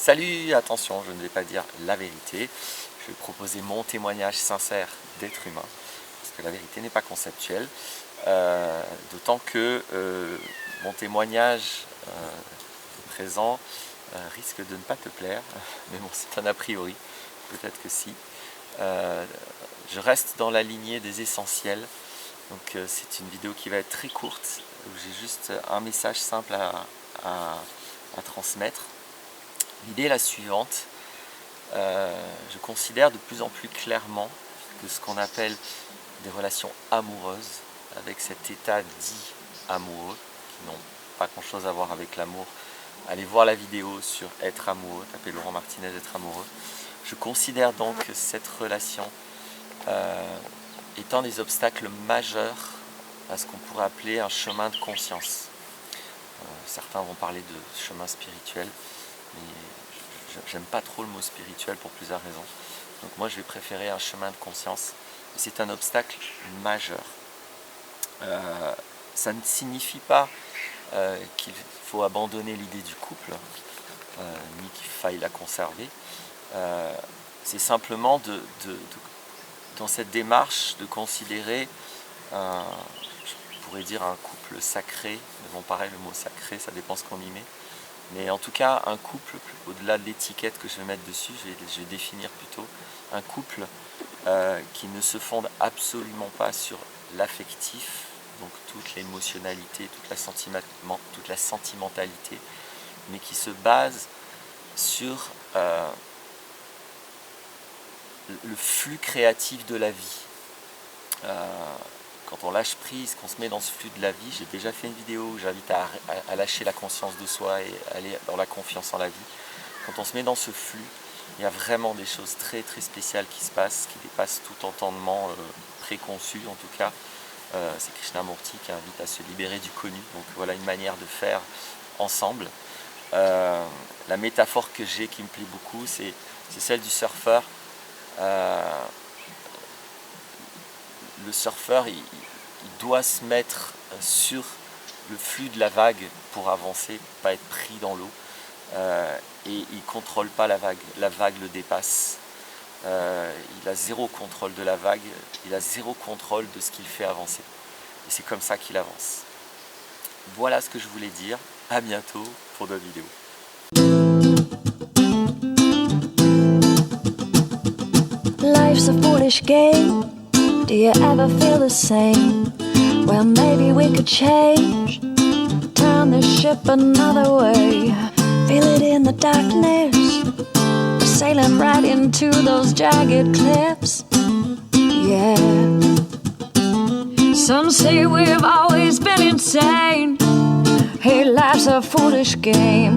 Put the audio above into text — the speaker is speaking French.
Salut, attention, je ne vais pas dire la vérité, je vais proposer mon témoignage sincère d'être humain, parce que la vérité n'est pas conceptuelle, d'autant que mon témoignage présent risque de ne pas te plaire, mais bon, c'est un a priori, peut-être que si. Je reste dans la lignée des essentiels, donc c'est une vidéo qui va être très courte, où j'ai juste un message simple à transmettre. L'idée est la suivante, je considère de plus en plus clairement que ce qu'on appelle des relations amoureuses, avec cet état dit amoureux, qui n'ont pas grand chose à voir avec l'amour. Allez voir la vidéo sur être amoureux, tapez Laurent Martinez être amoureux. Je considère donc cette relation étant des obstacles majeurs à ce qu'on pourrait appeler un chemin de conscience. Certains vont parler de chemin spirituel, mais j'aime pas trop le mot spirituel pour plusieurs raisons. Donc moi je vais préférer un chemin de conscience. C'est un obstacle majeur. Ça ne signifie pas qu'il faut abandonner l'idée du couple, ni qu'il faille la conserver. C'est simplement dans cette démarche de considérer je pourrais dire un couple sacré, mais bon pareil le mot sacré ça dépend ce qu'on y met, mais en tout cas un couple, au-delà de l'étiquette que je vais mettre dessus, je vais définir plutôt un couple qui ne se fonde absolument pas sur l'affectif, donc toute l'émotionnalité, toute la sentimentalité, mais qui se base sur le flux créatif de la vie. Quand on lâche prise, qu'on se met dans ce flux de la vie, j'ai déjà fait une vidéo où j'invite à lâcher la conscience de soi et aller dans la confiance en la vie. Quand on se met dans ce flux, il y a vraiment des choses très très spéciales qui se passent, qui dépassent tout entendement préconçu en tout cas. C'est Krishnamurti qui invite à se libérer du connu, donc voilà une manière de faire ensemble. La métaphore que j'ai qui me plaît beaucoup, c'est celle du surfeur. Le surfeur, il doit se mettre sur le flux de la vague pour avancer, pour pas être pris dans l'eau, et il ne contrôle pas la vague le dépasse. Il a zéro contrôle de la vague, il a zéro contrôle de ce qu'il fait avancer. Et c'est comme ça qu'il avance. Voilà ce que je voulais dire, à bientôt pour d'autres vidéos. Life's a foolish game. Do you ever feel the same? Well, maybe we could change, turn the ship another way. Feel it in the darkness, we're sailing right into those jagged cliffs. Yeah. Some say we've always been insane. Hey, life's a foolish game.